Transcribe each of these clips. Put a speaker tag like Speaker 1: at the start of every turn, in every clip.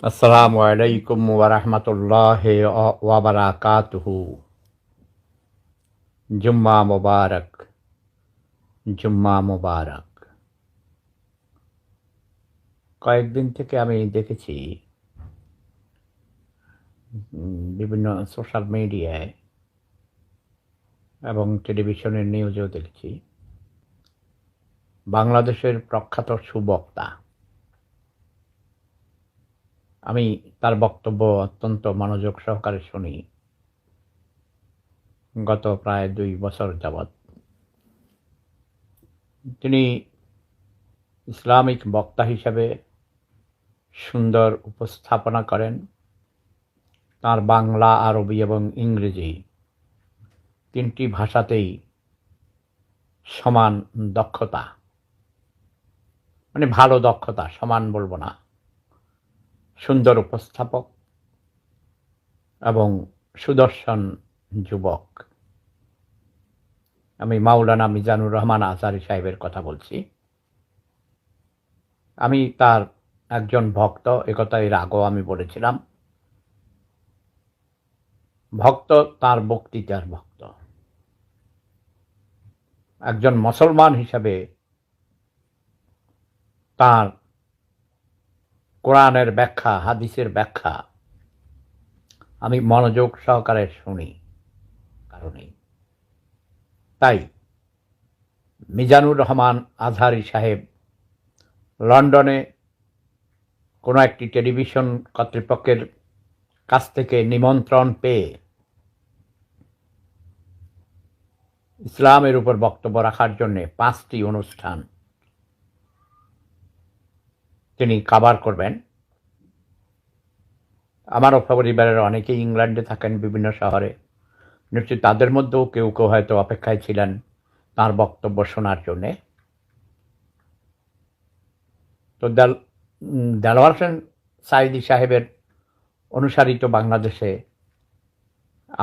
Speaker 1: আসসালামু আলাইকুম ওয়া রাহমাতুল্লাহি ওয়া বারাকাতুহু। জুম্মা মুবারক, জুম্মা মুবারক। কয়েকদিন থেকে আমি দেখেছি বিভিন্ন সোশ্যাল মিডিয়ায় এবং টেলিভিশনের নিউজেও দেখেছি বাংলাদেশের প্রখ্যাত সুবক্তা। আমি তার বক্তব্য অত্যন্ত মনোযোগ সহকারে শুনি গত প্রায় ২ বছর যাবৎ। তিনি ইসলামিক বক্তা হিসেবে সুন্দর উপস্থাপনা করেন। তার বাংলা, আরবি এবং ইংরেজি ৩টি ভাষাতেই সমান দক্ষতা, মানে ভালো দক্ষতা, সমান বলবো না, সুন্দর উপস্থাপক এবং সুদর্শন যুবক। আমি মাওলানা মিজানুর রহমান আজহারী সাহেবের কথা বলছি। আমি তার একজন ভক্ত, একথা এর আগেও আমি বলেছিলাম। ভক্ত, তার বক্তৃতার ভক্ত। একজন মুসলমান হিসাবে তার কোরআনের ব্যাখ্যা, হাদিসের ব্যাখ্যা আমি মনোযোগ সহকারে শুনি কারণেই। তাই মিজানুর রহমান আজহারী সাহেব লন্ডনে কোনো একটি টেলিভিশন কর্তৃপক্ষের কাছ থেকে নিমন্ত্রণ পেয়ে ইসলামের উপর বক্তব্য রাখার জন্য 5টি অনুষ্ঠান তিনি কাভার করবেন। আমারও পরিবারের অনেকেই ইংল্যান্ডে থাকেন, বিভিন্ন শহরে। নিশ্চয়ই তাদের মধ্যেও কেউ কেউ হয়তো অপেক্ষায় ছিলেন তার বক্তব্য শোনার জন্যে। তো দেলোয়ার হোসেন সাঈদী সাহেবের অনুসারিত বাংলাদেশে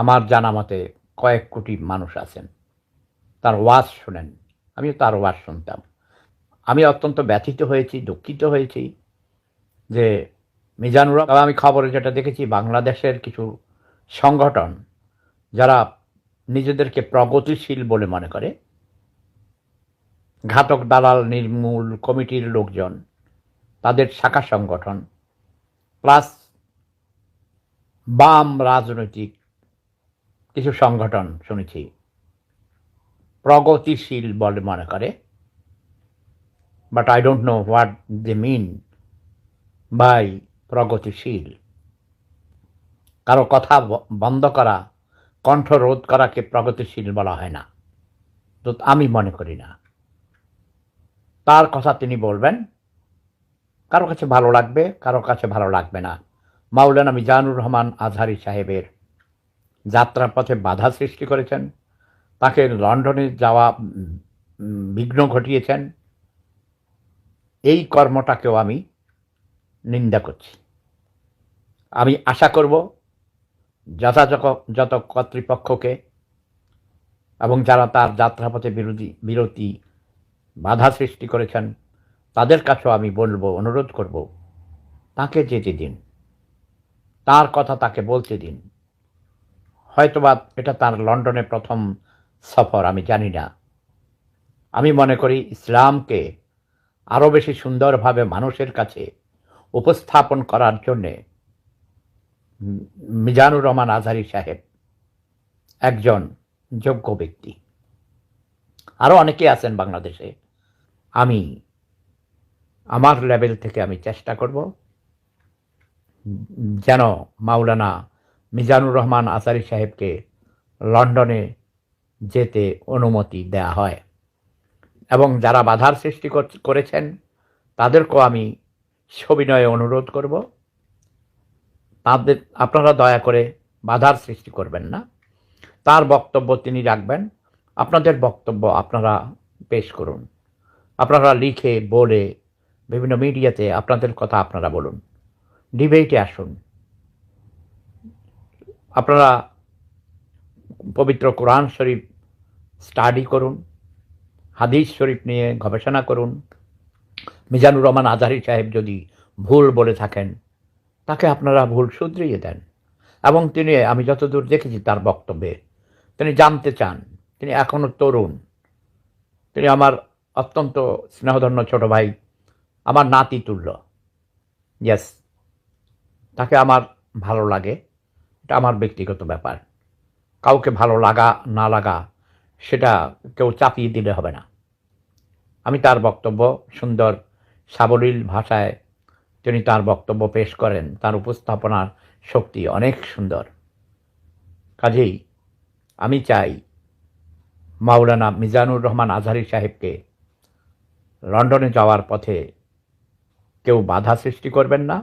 Speaker 1: আমার জানা মতে কয়েক কোটি মানুষ আছেন, তার ওয়াজ শোনেন। আমিও তার ওয়াজ শুনতাম। আমি অত্যন্ত ব্যথিত হয়েছি, দুঃখিত হয়েছি যে মিজানুর, আমি খবরে যেটা দেখেছি, বাংলাদেশের কিছু সংগঠন যারা নিজেদেরকে প্রগতিশীল বলে মনে করে, ঘাতক দালাল নির্মূল কমিটির লোকজন, তাদের শাখা সংগঠন, প্লাস বাম রাজনৈতিক কিছু সংগঠন শুনেছি প্রগতিশীল বলে মনে করে। But I don't know what they mean by প্রগতিশীল। কারো কথা বন্ধ করা, কণ্ঠ রোধ করাকে প্রগতিশীল বলা হয় না, তো আমি মনে করি না। তার কথা তিনি বলবেন, কারো কাছে ভালো লাগবে, কারো কাছে ভালো লাগবে না। মাওলানা মিজানুর রহমান আজহারী সাহেবের যাত্রাপথে বাধা সৃষ্টি করেছেন, তাকে লন্ডনে যাওয়া বিঘ্ন ঘটিয়েছেন। এই কর্মটাকেও আমি নিন্দা করছি। আমি আশা করব যথাযথ কর্তৃপক্ষকে এবং যারা তার যাত্রাপথে বিরতি বাধা সৃষ্টি করেছেন তাদের কাছেও আমি বলবো, অনুরোধ করব, তাকে যেতে দিন, তার কথা তাকে বলতে দিন। হয়তোবা এটা তার লন্ডনে প্রথম সফর, আমি জানি না। আমি মনে করি ইসলামকে আরও বেশি সুন্দরভাবে মানুষের কাছে উপস্থাপন করার জন্যে মিজানুর রহমান আজহারী সাহেব একজন যোগ্য ব্যক্তি। আরও অনেকে আছেন বাংলাদেশে। আমি আমার লেভেল থেকে আমি চেষ্টা করব যেন মাওলানা মিজানুর রহমান আজহারী সাহেবকে লন্ডনে যেতে অনুমতি দেয়া হয়, এবং যারা বাধার সৃষ্টি করেছেন তাদেরকেও আমি সবিনয়ে অনুরোধ করব, আপনারা দয়া করে বাধার সৃষ্টি করবেন না। তার বক্তব্য তিনি রাখবেন, আপনাদের বক্তব্য আপনারা পেশ করুন। আপনারা লিখে বলে বিভিন্ন মিডিয়াতে আপনাদের কথা আপনারা বলুন, ডিবেটে আসুন। আপনারা পবিত্র কোরআন শরীফ স্টাডি করুন, হাদিস শরীফ নিয়ে গবেষণা করুন। মিজানুর রহমান আজহারী সাহেব যদি ভুল বলে থাকেন তাকে আপনারা ভুল শুধরিয়ে দেন। এবং তিনি, আমি যতদূর দেখেছি তার বক্তব্যে, তিনি জানতে চান। তিনি এখনও তরুণ। তিনি আমার অত্যন্ত স্নেহধন্য ছোট ভাই, আমার নাতিতুল্য। ইয়েস, তাকে আমার ভালো লাগে। এটা আমার ব্যক্তিগত ব্যাপার। কাউকে ভালো লাগা না লাগা সেটা কেউ চাপিয়ে দিলে হবে না। আমি তার বক্তব্য সুন্দর সাবলীল ভাষায় তিনি তার বক্তব্য পেশ করেন। তার উপস্থাপনার শক্তি অনেক সুন্দর। কাজেই আমি চাই মাওলানা মিজানুর রহমান আজহারী সাহেবকে লন্ডনে যাওয়ার পথে কেউ বাধা সৃষ্টি করবেন না,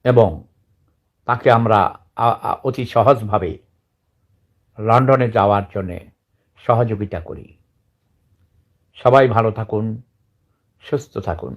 Speaker 1: এবং তাকে আমরা অতি সহজভাবে লন্ডনে যাওয়ার জন্যে সহযোগিতা করি। সবাই ভালো থাকুন, সুস্থ থাকুন।